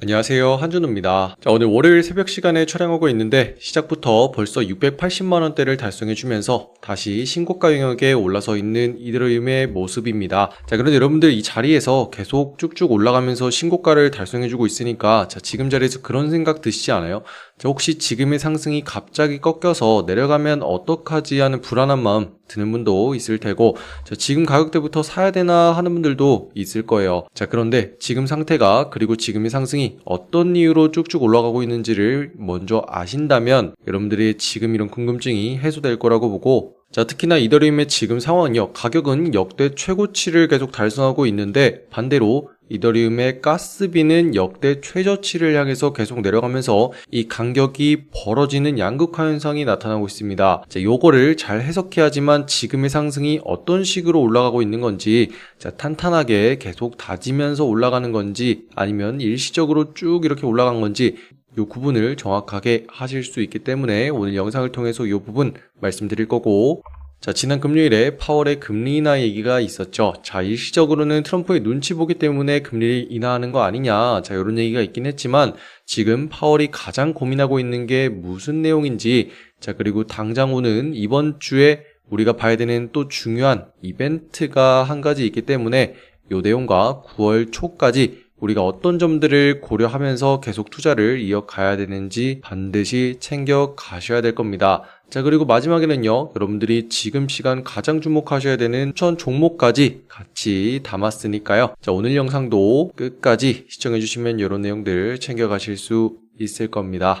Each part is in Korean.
안녕하세요, 한준호입니다. 오늘 월요일 새벽 시간에 촬영하고 있는데 시작부터 벌써 680만원대를 달성해주면서 다시 신고가 영역에 올라서 있는 이더리움의 모습입니다. 그런데 여러분들 이 자리에서 계속 쭉쭉 올라가면서 신고가를 달성해주고 있으니까 지금 자리에서 그런 생각 드시지 않아요? 혹시 지금의 상승이 갑자기 꺾여서 내려가면 어떡하지 하는 불안한 마음 드는 분도 있을 테고, 지금 가격대부터 사야 되나 하는 분들도 있을 거예요. 그런데 지금 상태가 그리고 지금의 상승이 어떤 이유로 쭉쭉 올라가고 있는지를 먼저 아신다면 여러분들의 지금 이런 궁금증이 해소될 거라고 보고, 특히나 이더리움의 지금 상황은요, 가격은 역대 최고치를 계속 달성하고 있는데 반대로 이더리움의 가스비는 역대 최저치를 향해서 계속 내려가면서 이 간격이 벌어지는 양극화 현상이 나타나고 있습니다. 요거를 잘 해석해야지만 지금의 상승이 어떤 식으로 올라가고 있는 건지, 탄탄하게 계속 다지면서 올라가는 건지 아니면 일시적으로 쭉 이렇게 올라간 건지 이 구분을 정확하게 하실 수 있기 때문에 오늘 영상을 통해서 이 부분 말씀드릴 거고, 지난 금요일에 파월의 금리 인하 얘기가 있었죠. 일시적으로는 트럼프의 눈치 보기 때문에 금리를 인하하는 거 아니냐, 이런 얘기가 있긴 했지만 지금 파월이 가장 고민하고 있는 게 무슨 내용인지, 그리고 당장 오는 이번 주에 우리가 봐야 되는 또 중요한 이벤트가 한 가지 있기 때문에 이 내용과 9월 초까지 우리가 어떤 점들을 고려하면서 계속 투자를 이어가야 되는지 반드시 챙겨 가셔야 될 겁니다. 그리고 마지막에는요, 여러분들이 지금 시간 가장 주목하셔야 되는 추천 종목까지 같이 담았으니까요. 오늘 영상도 끝까지 시청해주시면 이런 내용들 챙겨가실 수 있을 겁니다.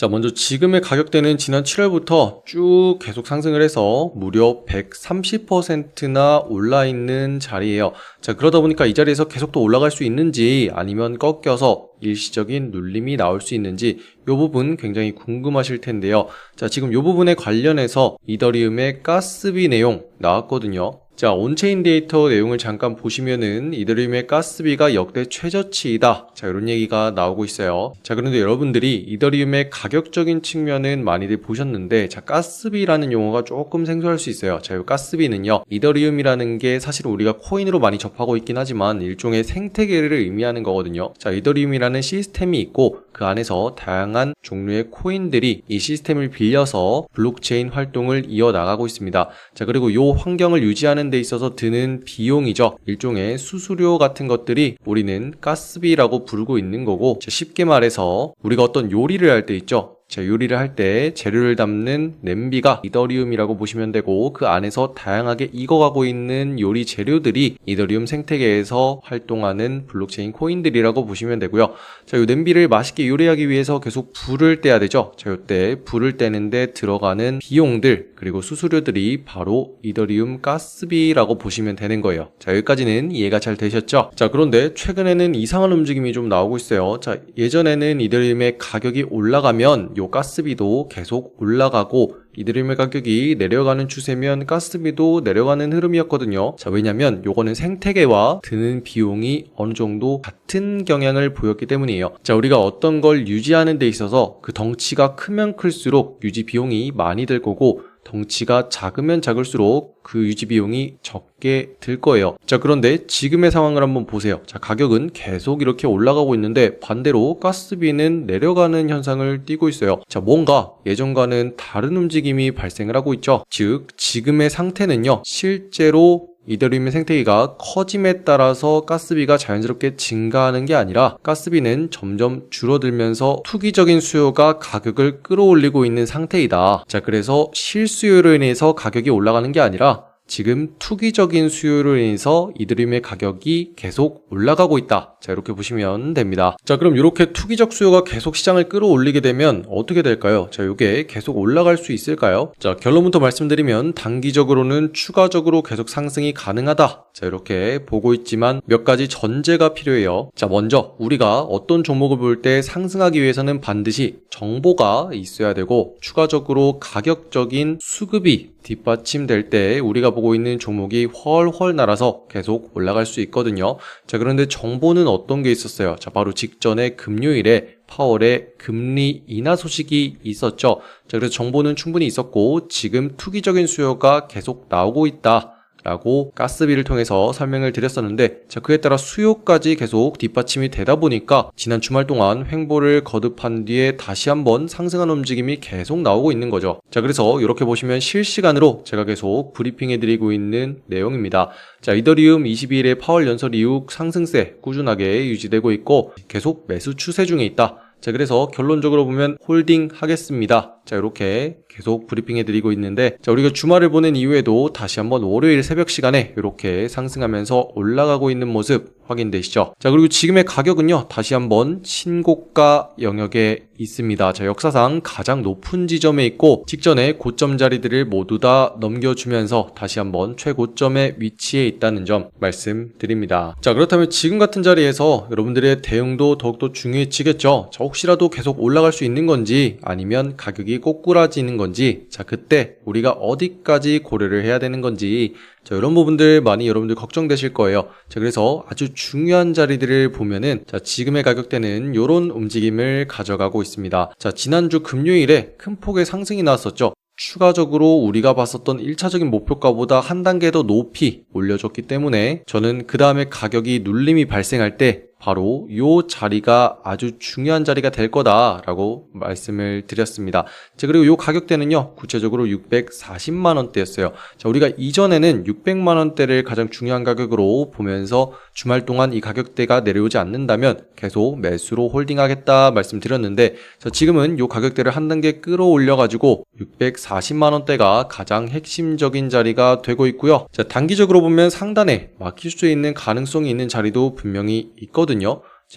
먼저 지금의 가격대는 지난 7월부터 쭉 계속 상승을 해서 무려 130%나 올라 있는 자리예요. 그러다 보니까 이 자리에서 계속 또 올라갈 수 있는지 아니면 꺾여서 일시적인 눌림이 나올 수 있는지 이 부분 굉장히 궁금하실 텐데요. 지금 이 부분에 관련해서 이더리움의 가스비 내용 나왔거든요. 온체인 데이터 내용을 잠깐 보시면은 이더리움의 가스비가 역대 최저치이다, 이런 얘기가 나오고 있어요. 그런데 여러분들이 이더리움의 가격적인 측면은 많이들 보셨는데, 가스비라는 용어가 조금 생소할 수 있어요. 이 가스비는요, 이더리움이라는 게 사실 우리가 코인으로 많이 접하고 있긴 하지만 일종의 생태계를 의미하는 거거든요. 이더리움이라는 시스템이 있고 그 안에서 다양한 종류의 코인들이 이 시스템을 빌려서 블록체인 활동을 이어나가고 있습니다. 그리고 이 환경을 유지하는 데 있어서 드는 비용이죠. 일종의 수수료 같은 것들이 우리는 가스비라고 부르고 있는 거고, 쉽게 말해서 우리가 어떤 요리를 할 때 있죠. 요리를 할 때 재료를 담는 냄비가 이더리움이라고 보시면 되고, 그 안에서 다양하게 익어가고 있는 요리 재료들이 이더리움 생태계에서 활동하는 블록체인 코인들이라고 보시면 되고요. 이 냄비를 맛있게 요리하기 위해서 계속 불을 떼야 되죠. 이때 불을 떼는데 들어가는 비용들 그리고 수수료들이 바로 이더리움 가스비라고 보시면 되는 거예요. 여기까지는 이해가 잘 되셨죠? 그런데 최근에는 이상한 움직임이 좀 나오고 있어요. 예전에는 이더리움의 가격이 올라가면 요 가스비도 계속 올라가고, 이더리움의 가격이 내려가는 추세면 가스비도 내려가는 흐름이었거든요. 왜냐면 요거는 생태계와 드는 비용이 어느 정도 같은 경향을 보였기 때문이에요. 우리가 어떤 걸 유지하는 데 있어서 그 덩치가 크면 클수록 유지 비용이 많이 들 거고, 덩치가 작으면 작을수록 그 유지 비용이 적게 들 거예요. 그런데 지금의 상황을 한번 보세요. 가격은 계속 이렇게 올라가고 있는데 반대로 가스비는 내려가는 현상을 띠고 있어요. 뭔가 예전과는 다른 움직임이 발생을 하고 있죠. 즉 지금의 상태는요, 실제로 이더리움의 생태계가 커짐에 따라서 가스비가 자연스럽게 증가하는 게 아니라 가스비는 점점 줄어들면서 투기적인 수요가 가격을 끌어올리고 있는 상태이다. 그래서 실수요로 인해서 가격이 올라가는 게 아니라 지금 투기적인 수요로 인해서 이더리움의 가격이 계속 올라가고 있다. 이렇게 보시면 됩니다. 그럼 이렇게 투기적 수요가 계속 시장을 끌어올리게 되면 어떻게 될까요? 이게 계속 올라갈 수 있을까요? 결론부터 말씀드리면 단기적으로는 추가적으로 계속 상승이 가능하다. 이렇게 보고 있지만 몇 가지 전제가 필요해요. 먼저 우리가 어떤 종목을 볼 때 상승하기 위해서는 반드시 정보가 있어야 되고, 추가적으로 가격적인 수급이 뒷받침될 때 우리가 보고 있는 종목이 훨훨 날아서 계속 올라갈 수 있거든요. 그런데 정보는 어떤 게 있었어요? 바로 직전에 금요일에 파월의 금리 인하 소식이 있었죠. 그래서 정보는 충분히 있었고 지금 투기적인 수요가 계속 나오고 있다. 라고 가스비를 통해서 설명을 드렸었는데, 자, 그에 따라 수요까지 계속 뒷받침이 되다 보니까 지난 주말 동안 횡보를 거듭한 뒤에 다시 한번 상승하는 움직임이 계속 나오고 있는 거죠. 자, 그래서 이렇게 보시면 실시간으로 제가 계속 브리핑해 드리고 있는 내용입니다. 자, 이더리움 22일의 파월 연설 이후 상승세 꾸준하게 유지되고 있고 계속 매수 추세 중에 있다. 자, 그래서 결론적으로 보면 홀딩 하겠습니다. 자, 이렇게 계속 브리핑해 드리고 있는데, 자, 우리가 주말을 보낸 이후에도 다시 한번 월요일 새벽 시간에 이렇게 상승하면서 올라가고 있는 모습 확인되시죠? 자, 그리고 지금의 가격은요, 다시 한번 신고가 영역에 있습니다. 자, 역사상 가장 높은 지점에 있고 직전에 고점 자리들을 모두 다 넘겨주면서 다시 한번 최고점에 위치해 있다는 점 말씀드립니다. 자, 그렇다면 지금 같은 자리에서 여러분들의 대응도 더욱더 중요해지겠죠? 자, 혹시라도 계속 올라갈 수 있는 건지 아니면 가격이 꼬꾸라지는 건지, 자, 그때 우리가 어디까지 고려를 해야 되는 건지, 자, 이런 부분들 많이 여러분들 걱정되실 거예요. 자, 그래서 아주 중요한 자리들을 보면은, 자, 지금의 가격대는 이런 움직임을 가져가고 있습니다. 자, 지난주 금요일에 큰 폭의 상승이 나왔었죠. 추가적으로 우리가 봤었던 1차적인 목표가보다 한 단계 더 높이 올려줬기 때문에 저는 그 다음에 가격이 눌림이 발생할 때 바로 요 자리가 아주 중요한 자리가 될 거다라고 말씀을 드렸습니다. 자, 그리고 요 가격대는요, 구체적으로 640만원대였어요. 자, 우리가 이전에는 600만원대를 가장 중요한 가격으로 보면서 주말 동안 이 가격대가 내려오지 않는다면 계속 매수로 홀딩하겠다 말씀드렸는데, 자, 지금은 요 가격대를 한 단계 끌어올려가지고 640만원대가 가장 핵심적인 자리가 되고 있고요. 자, 단기적으로 보면 상단에 막힐 수 있는 가능성이 있는 자리도 분명히 있거든요.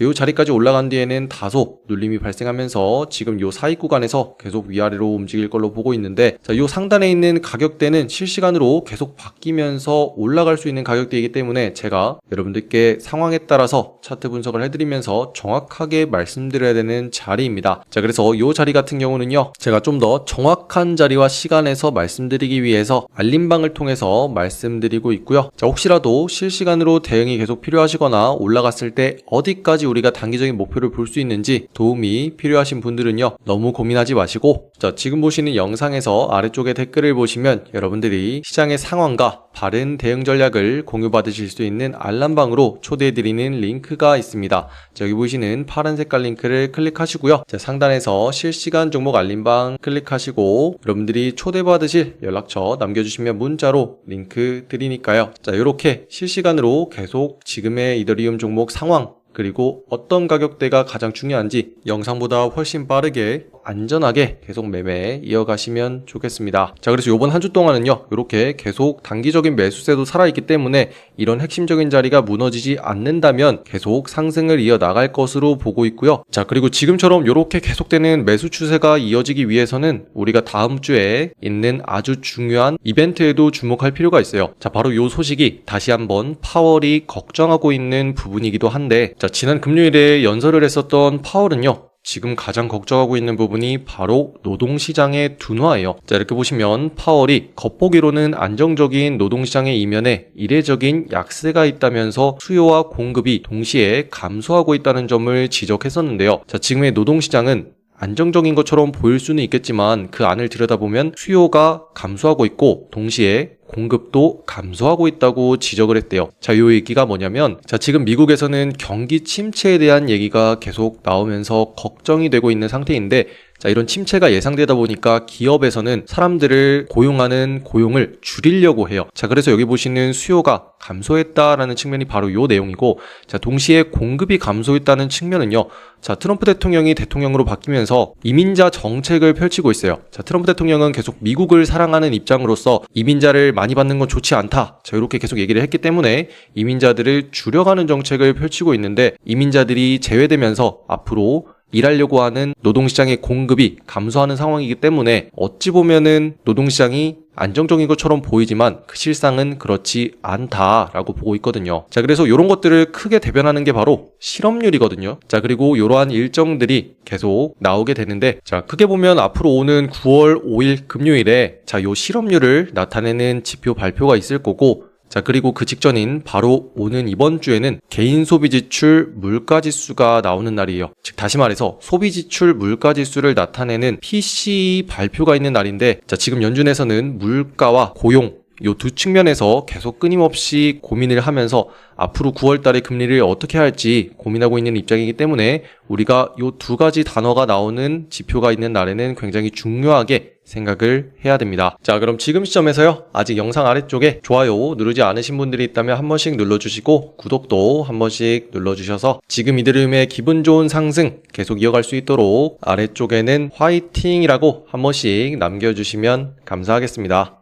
이 자리까지 올라간 뒤에는 다소 눌림이 발생하면서 지금 이 사이 구간에서 계속 위아래로 움직일 걸로 보고 있는데, 자, 이 상단에 있는 가격대는 실시간으로 계속 바뀌면서 올라갈 수 있는 가격대이기 때문에 제가 여러분들께 상황에 따라서 차트 분석을 해드리면서 정확하게 말씀드려야 되는 자리입니다. 자, 그래서 이 자리 같은 경우는요, 제가 좀 더 정확한 자리와 시간에서 말씀드리기 위해서 알림방을 통해서 말씀드리고 있고요. 자, 혹시라도 실시간으로 대응이 계속 필요하시거나 올라갔을 때 어디까지 우리가 단기적인 목표를 볼 수 있는지 도움이 필요하신 분들은요, 너무 고민하지 마시고, 자, 지금 보시는 영상에서 아래쪽에 댓글을 보시면 여러분들이 시장의 상황과 바른 대응 전략을 공유받으실 수 있는 알람방으로 초대해드리는 링크가 있습니다. 자, 여기 보시는 파란 색깔 링크를 클릭하시고요. 자, 상단에서 실시간 종목 알림방 클릭하시고 여러분들이 초대받으실 연락처 남겨주시면 문자로 링크 드리니까요. 자, 이렇게 실시간으로 계속 지금의 이더리움 종목 상황, 그리고 어떤 가격대가 가장 중요한지 영상보다 훨씬 빠르게 안전하게 계속 매매 이어가시면 좋겠습니다. 자, 그래서 이번 한 주 동안은요, 이렇게 계속 단기적인 매수세도 살아있기 때문에 이런 핵심적인 자리가 무너지지 않는다면 계속 상승을 이어나갈 것으로 보고 있고요. 자, 그리고 지금처럼 이렇게 계속되는 매수 추세가 이어지기 위해서는 우리가 다음 주에 있는 아주 중요한 이벤트에도 주목할 필요가 있어요. 자, 바로 이 소식이 다시 한번 파월이 걱정하고 있는 부분이기도 한데, 자, 지난 금요일에 연설을 했었던 파월은요, 지금 가장 걱정하고 있는 부분이 바로 노동시장의 둔화예요. 자, 이렇게 보시면 파월이 겉보기로는 안정적인 노동시장의 이면에 이례적인 약세가 있다면서 수요와 공급이 동시에 감소하고 있다는 점을 지적했었는데요. 자, 지금의 노동시장은 안정적인 것처럼 보일 수는 있겠지만 그 안을 들여다보면 수요가 감소하고 있고 동시에 공급도 감소하고 있다고 지적을 했대요. 자, 이 얘기가 뭐냐면, 자, 지금 미국에서는 경기 침체에 대한 얘기가 계속 나오면서 걱정이 되고 있는 상태인데, 자, 이런 침체가 예상되다 보니까 기업에서는 사람들을 고용하는 고용을 줄이려고 해요. 자, 그래서 여기 보시는 수요가 감소했다라는 측면이 바로 이 내용이고, 자, 동시에 공급이 감소했다는 측면은요, 자, 트럼프 대통령이 대통령으로 바뀌면서 이민자 정책을 펼치고 있어요. 자, 트럼프 대통령은 계속 미국을 사랑하는 입장으로서 이민자를 많이 받는 건 좋지 않다. 자, 이렇게 계속 얘기를 했기 때문에 이민자들을 줄여가는 정책을 펼치고 있는데, 이민자들이 제외되면서 앞으로 일하려고 하는 노동시장의 공급이 감소하는 상황이기 때문에 어찌 보면은 노동시장이 안정적인 것처럼 보이지만 그 실상은 그렇지 않다라고 보고 있거든요. 자, 그래서 이런 것들을 크게 대변하는 게 바로 실업률이거든요. 자, 그리고 이러한 일정들이 계속 나오게 되는데, 자, 크게 보면 앞으로 오는 9월 5일 금요일에 자, 요 실업률을 나타내는 지표 발표가 있을 거고, 자, 그리고 그 직전인 바로 오는 이번 주에는 개인 소비 지출 물가 지수가 나오는 날이에요. 즉, 다시 말해서 소비 지출 물가 지수를 나타내는 PCE 발표가 있는 날인데, 자, 지금 연준에서는 물가와 고용 요 두 측면에서 계속 끊임없이 고민을 하면서 앞으로 9월 달에 금리를 어떻게 할지 고민하고 있는 입장이기 때문에 우리가 요 두 가지 단어가 나오는 지표가 있는 날에는 굉장히 중요하게 생각을 해야 됩니다. 자, 그럼 지금 시점에서요, 아직 영상 아래쪽에 좋아요 누르지 않으신 분들이 있다면 한 번씩 눌러주시고 구독도 한 번씩 눌러주셔서 지금 이더리움의 기분 좋은 상승 계속 이어갈 수 있도록 아래쪽에는 화이팅이라고 한 번씩 남겨주시면 감사하겠습니다.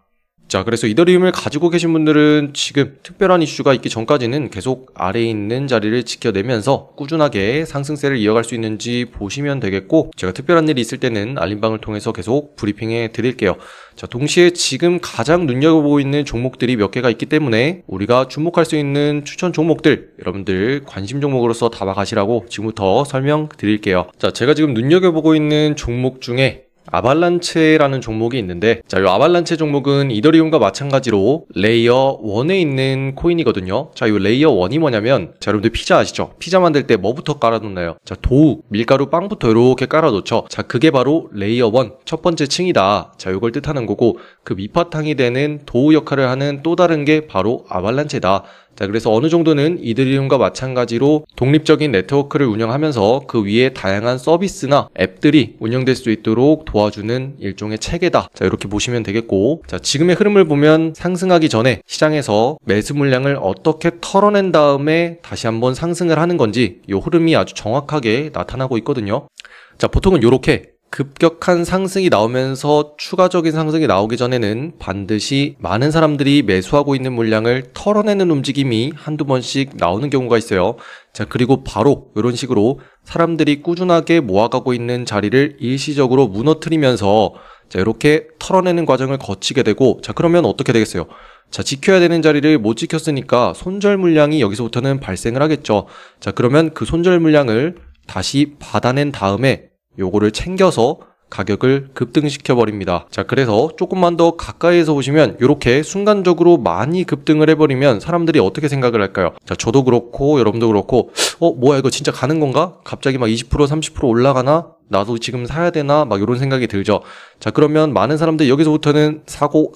자, 그래서 이더리움을 가지고 계신 분들은 지금 특별한 이슈가 있기 전까지는 계속 아래에 있는 자리를 지켜내면서 꾸준하게 상승세를 이어갈 수 있는지 보시면 되겠고, 제가 특별한 일이 있을 때는 알림방을 통해서 계속 브리핑해 드릴게요. 자, 동시에 지금 가장 눈여겨보고 있는 종목들이 몇 개가 있기 때문에 우리가 주목할 수 있는 추천 종목들 여러분들 관심 종목으로서 담아가시라고 지금부터 설명드릴게요. 자, 제가 지금 눈여겨보고 있는 종목 중에 아발란체라는 종목이 있는데, 자, 이 아발란체 종목은 이더리움과 마찬가지로 레이어 1에 있는 코인이거든요. 자, 이 레이어 1이 뭐냐면, 자, 여러분들 피자 아시죠? 피자 만들 때 뭐부터 깔아놓나요? 자, 도우, 밀가루, 빵부터 이렇게 깔아놓죠. 자, 그게 바로 레이어 1 첫 번째 층이다. 자, 이걸 뜻하는 거고, 그 밑바탕이 되는 도우 역할을 하는 또 다른 게 바로 아발란체다. 자, 그래서 어느 정도는 이더리움과 마찬가지로 독립적인 네트워크를 운영하면서 그 위에 다양한 서비스나 앱들이 운영될 수 있도록 도와주는 일종의 체계다. 자, 이렇게 보시면 되겠고, 자, 지금의 흐름을 보면 상승하기 전에 시장에서 매수 물량을 어떻게 털어낸 다음에 다시 한번 상승을 하는 건지 이 흐름이 아주 정확하게 나타나고 있거든요. 자, 보통은 이렇게 급격한 상승이 나오면서 추가적인 상승이 나오기 전에는 반드시 많은 사람들이 매수하고 있는 물량을 털어내는 움직임이 한두 번씩 나오는 경우가 있어요. 자, 그리고 바로 이런 식으로 사람들이 꾸준하게 모아가고 있는 자리를 일시적으로 무너뜨리면서 자, 이렇게 털어내는 과정을 거치게 되고, 자, 그러면 어떻게 되겠어요? 자, 지켜야 되는 자리를 못 지켰으니까 손절 물량이 여기서부터는 발생을 하겠죠. 자, 그러면 그 손절 물량을 다시 받아낸 다음에 요거를 챙겨서 가격을 급등시켜 버립니다. 자, 그래서 조금만 더 가까이에서 보시면 이렇게 순간적으로 많이 급등을 해버리면 사람들이 어떻게 생각을 할까요? 자, 저도 그렇고 여러분도 그렇고 뭐야 이거 진짜 가는 건가? 갑자기 막 20% 30% 올라가나? 나도 지금 사야 되나? 막 이런 생각이 들죠. 자, 그러면 많은 사람들이 여기서부터는 사고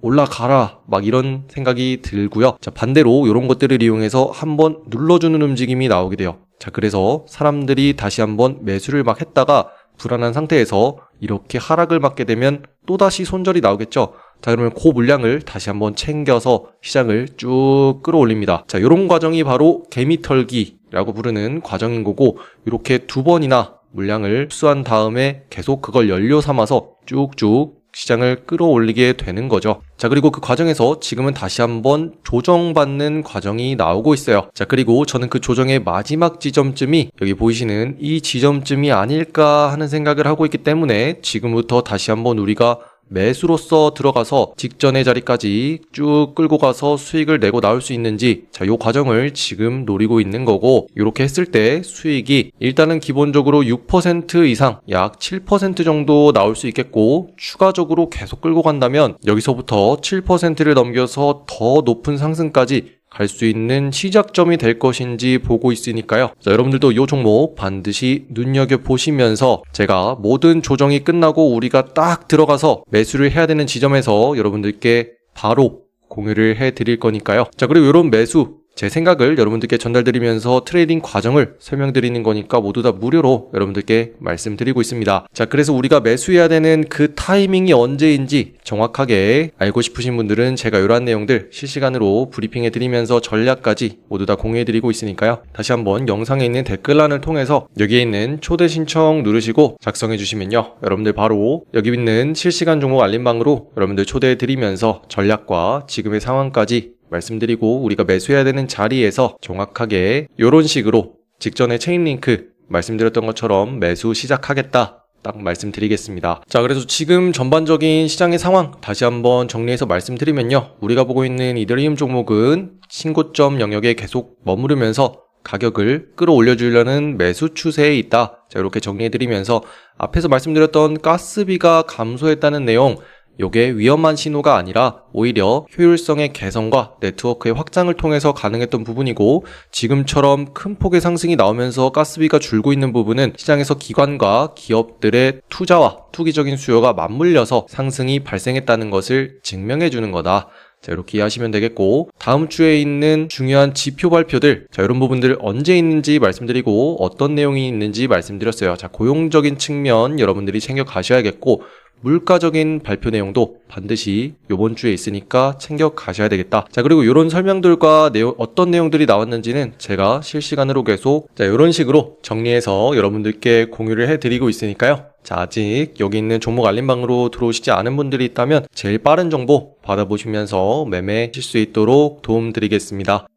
올라가라 막 이런 생각이 들고요. 자, 반대로 이런 것들을 이용해서 한번 눌러주는 움직임이 나오게 돼요. 자, 그래서 사람들이 다시 한번 매수를 막 했다가 불안한 상태에서 이렇게 하락을 맞게 되면 또다시 손절이 나오겠죠. 자, 그러면 그 물량을 다시 한번 챙겨서 시장을 쭉 끌어올립니다. 자, 이런 과정이 바로 개미털기라고 부르는 과정인 거고, 이렇게 두 번이나 물량을 흡수한 다음에 계속 그걸 연료 삼아서 쭉쭉 시장을 끌어올리게 되는 거죠. 자, 그리고 그 과정에서 지금은 다시 한번 조정받는 과정이 나오고 있어요. 자, 그리고 저는 그 조정의 마지막 지점쯤이 여기 보이시는 이 지점쯤이 아닐까 하는 생각을 하고 있기 때문에 지금부터 다시 한번 우리가 매수로서 들어가서 직전의 자리까지 쭉 끌고 가서 수익을 내고 나올 수 있는지, 자, 요 과정을 지금 노리고 있는 거고, 이렇게 했을 때 수익이 일단은 기본적으로 6% 이상 약 7% 정도 나올 수 있겠고, 추가적으로 계속 끌고 간다면 여기서부터 7%를 넘겨서 더 높은 상승까지 갈 수 있는 시작점이 될 것인지 보고 있으니까요. 자, 여러분들도 이 종목 반드시 눈여겨보시면서 제가 모든 조정이 끝나고 우리가 딱 들어가서 매수를 해야 되는 지점에서 여러분들께 바로 공유를 해드릴 거니까요. 자, 그리고 이런 매수 제 생각을 여러분들께 전달드리면서 트레이딩 과정을 설명드리는 거니까 모두 다 무료로 여러분들께 말씀드리고 있습니다. 자, 그래서 우리가 매수해야 되는 그 타이밍이 언제인지 정확하게 알고 싶으신 분들은 제가 이러한 내용들 실시간으로 브리핑해드리면서 전략까지 모두 다 공유해드리고 있으니까요. 다시 한번 영상에 있는 댓글란을 통해서 여기에 있는 초대 신청 누르시고 작성해주시면요, 여러분들 바로 여기 있는 실시간 종목 알림방으로 여러분들 초대해드리면서 전략과 지금의 상황까지 말씀드리고 우리가 매수해야 되는 자리에서 정확하게 이런 식으로 직전에 체인 링크 말씀드렸던 것처럼 매수 시작하겠다 딱 말씀드리겠습니다. 자, 그래서 지금 전반적인 시장의 상황 다시 한번 정리해서 말씀드리면요, 우리가 보고 있는 이더리움 종목은 신고점 영역에 계속 머무르면서 가격을 끌어올려주려는 매수 추세에 있다. 자, 이렇게 정리해드리면서 앞에서 말씀드렸던 가스비가 감소했다는 내용, 요게 위험한 신호가 아니라 오히려 효율성의 개선과 네트워크의 확장을 통해서 가능했던 부분이고, 지금처럼 큰 폭의 상승이 나오면서 가스비가 줄고 있는 부분은 시장에서 기관과 기업들의 투자와 투기적인 수요가 맞물려서 상승이 발생했다는 것을 증명해 주는 거다. 자, 이렇게 이해하시면 되겠고, 다음 주에 있는 중요한 지표 발표들, 자, 이런 부분들 언제 있는지 말씀드리고 어떤 내용이 있는지 말씀드렸어요. 자, 고용적인 측면 여러분들이 챙겨 가셔야겠고, 물가적인 발표 내용도 반드시 이번 주에 있으니까 챙겨 가셔야 되겠다. 자, 그리고 이런 설명들과 어떤 내용들이 나왔는지는 제가 실시간으로 계속 이런 식으로 정리해서 여러분들께 공유를 해드리고 있으니까요. 자, 아직 여기 있는 종목 알림방으로 들어오시지 않은 분들이 있다면 제일 빠른 정보 받아보시면서 매매하실 수 있도록 도움드리겠습니다.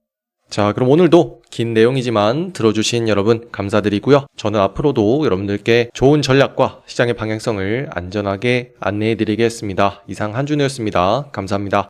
자, 그럼 오늘도 긴 내용이지만 들어주신 여러분 감사드리고요. 저는 앞으로도 여러분들께 좋은 전략과 시장의 방향성을 안전하게 안내해드리겠습니다. 이상 한준우였습니다. 감사합니다.